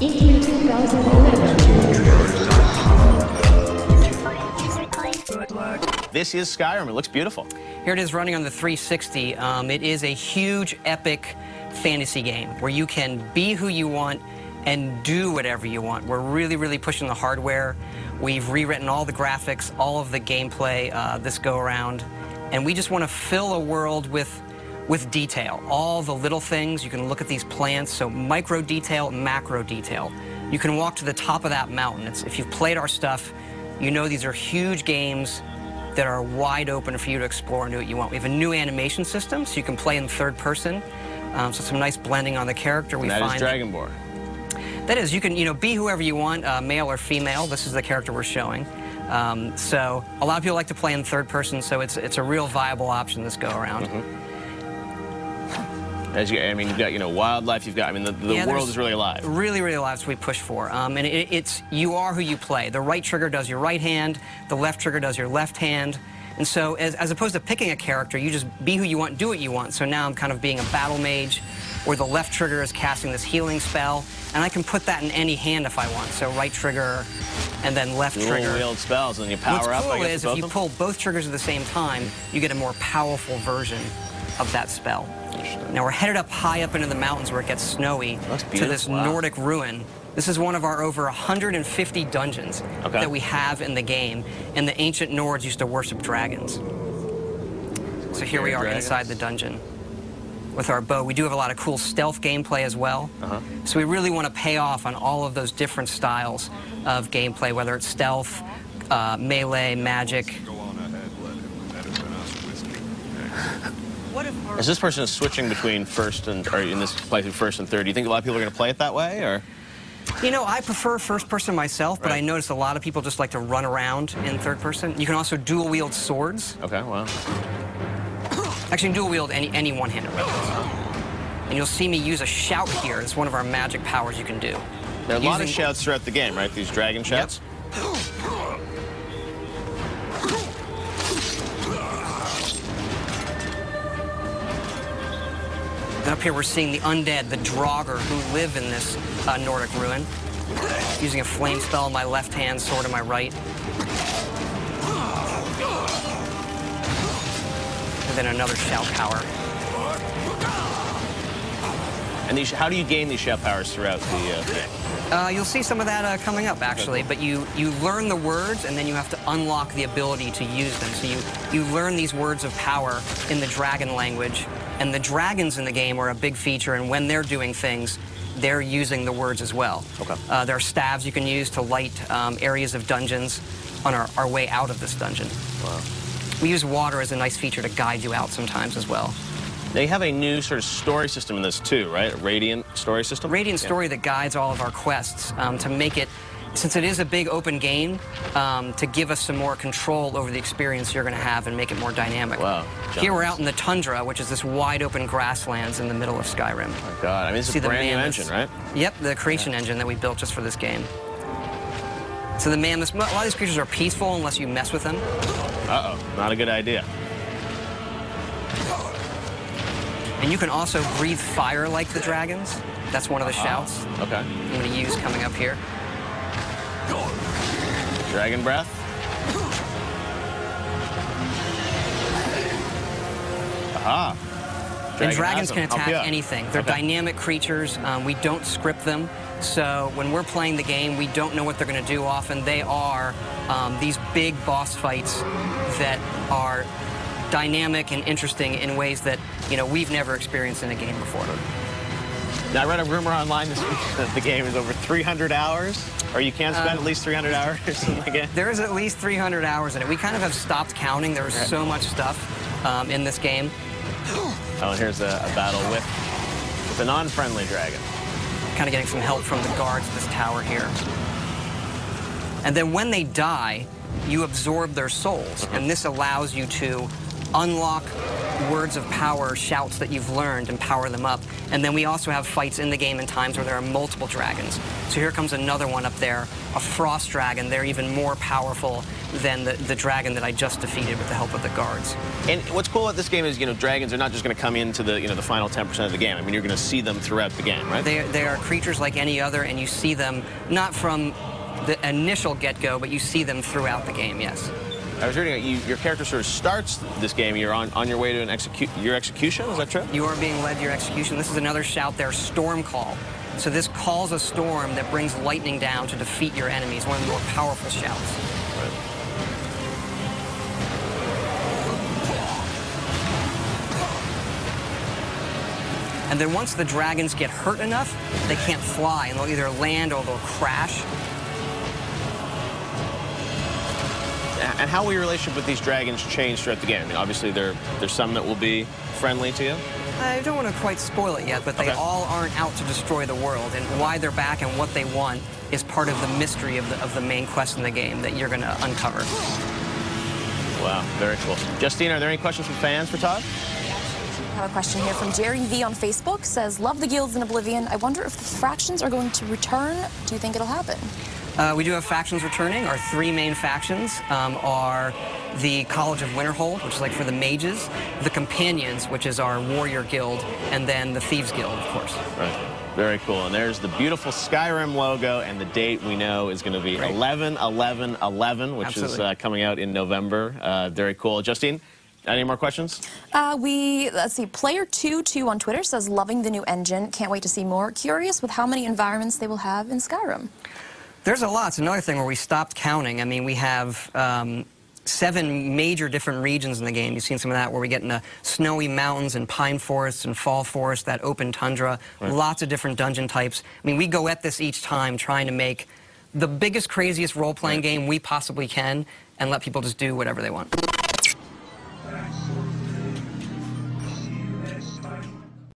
This is Skyrim. It looks beautiful. Here it is running on the 360. It is a huge, epic fantasy game where you can be who you want and do whatever you want. We're really, really pushing the hardware. We've rewritten all the graphics, all of the gameplay this go-around, and we just want to fill a world with detail. All the little things. You can look at these plants, so micro detail, macro detail. You can walk to the top of that mountain. If you've played our stuff, you know these are huge games that are wide open for you to explore and do what you want. We have a new animation system, so you can play in third person. So some nice blending on the character. And that is Dragonborn. That is, you can be whoever you want, male or female. This is the character we're showing. So a lot of people like to play in third person, so it's a real viable option this go around. As you, I mean, you've got wildlife. You've got, I mean, the world is really alive. Really, really alive. That's what we push for. And it's you are who you play. The right trigger does your right hand. The left trigger does your left hand. And so, as opposed to picking a character, you just be who you want, do what you want. So now I'm kind of being a battle mage, where the left trigger is casting this healing spell, and I can put that in any hand if I want. So right trigger, and then left trigger. Dual wield spells, and you power up. What's cool is if you pull both triggers at the same time, you get a more powerful version of that spell. Now we're headed up high up into the mountains where it gets snowy to this Nordic ruin. This is one of our over 150 dungeons that we have in the game, and the ancient Nords used to worship dragons. So here we are inside the dungeon with our bow. We do have a lot of cool stealth gameplay as well. So we really want to pay off on all of those different styles of gameplay, whether it's stealth, melee, magic. As this person is switching between first and, or in this playthrough, first and third, do you think a lot of people are going to play it that way, or? You know, I prefer first person myself, but I notice a lot of people just like to run around in third person. You can also dual wield swords. Okay, wow. Actually, you can dual wield any one-handed weapons. And you'll see me use a shout here. It's one of our magic powers you can do. There are a lot of shouts throughout the game, right? These dragon shouts? Yep. And up here we're seeing the undead, the Draugr, who live in this Nordic ruin. Using a flame spell in my left hand, sword in my right. And then another shout power. And these, how do you gain these shout powers throughout the game? You'll see some of that coming up, actually. But you learn the words, and then you have to unlock the ability to use them. So you learn these words of power in the dragon language. And the dragons in the game are a big feature, and when they're doing things, they're using the words as well. There are staves you can use to light areas of dungeons on our way out of this dungeon. Wow. We use water as a nice feature to guide you out sometimes as well. They have a new sort of story system in this too, right? A Radiant story system? Radiant story that guides all of our quests to make it, since it is a big open game, to give us some more control over the experience you're going to have and make it more dynamic. Wow. Here we're out in the tundra, which is this wide open grasslands in the middle of Skyrim. Oh my God, I mean, it's a brand new engine, right? Yep, the creation engine that we built just for this game. So the mammoths, a lot of these creatures are peaceful unless you mess with them. Uh-oh, not a good idea. And you can also breathe fire like the dragons. That's one of the shouts. Okay. I'm going to use coming up here. Dragon breath. Aha. And dragons can attack anything. They're dynamic creatures. We don't script them. So when we're playing the game, we don't know what they're going to do often. They are these big boss fights that are dynamic and interesting in ways that, we've never experienced in a game before. Now, I read a rumor online this week that the game is over 300 hours, or you can spend at least 300 hours in the game. There is at least 300 hours in it. We kind of have stopped counting. There was so much stuff in this game. Oh, and here's a battle with a non-friendly dragon. Kind of getting some help from the guards of this tower here. And then when they die, you absorb their souls, and this allows you to unlock words of power, shouts that you've learned, and power them up. And then we also have fights in the game in times where there are multiple dragons. So here comes another one up there, a frost dragon. They're even more powerful than the dragon that I just defeated with the help of the guards. And what's cool about this game is, dragons are not just going to come into the, the final 10% of the game. I mean, you're going to see them throughout the game, right? They are creatures like any other, and you see them not from the initial get-go, but you see them throughout the game, yes. I was reading your character sort of starts this game. You're on your way to your execution. Is that true? You are being led to your execution. This is another shout there, Storm Call. So this calls a storm that brings lightning down to defeat your enemies. One of the more powerful shouts. Right. And then once the dragons get hurt enough, they can't fly, and they'll either land or they'll crash. And how will your relationship with these dragons change throughout the game? I mean, obviously, there's some that will be friendly to you. I don't want to quite spoil it yet, but they all aren't out to destroy the world. And why they're back and what they want is part of the mystery of the main quest in the game that you're going to uncover. Wow, very cool. Justine, are there any questions from fans for Todd? I have a question here from Jerry V on Facebook. Says, love the guilds in Oblivion. I wonder if the fractions are going to return. Do you think it'll happen? We do have factions returning. Our three main factions are the College of Winterhold, which is like for the mages, the Companions, which is our warrior guild, and then the Thieves Guild, of course. Right. Very cool. And there's the beautiful Skyrim logo, and the date we know is going to be 11/11/11, which is coming out in November. Very cool. Justine, any more questions? Let's see, Player22 on Twitter says, loving the new engine. Can't wait to see more. Curious with how many environments they will have in Skyrim. There's a lot. It's another thing where we stopped counting. I mean, we have 7 major different regions in the game. You've seen some of that where we get into snowy mountains and pine forests and fall forests, that open tundra, lots of different dungeon types. I mean, we go at this each time trying to make the biggest, craziest role-playing game we possibly can and let people just do whatever they want.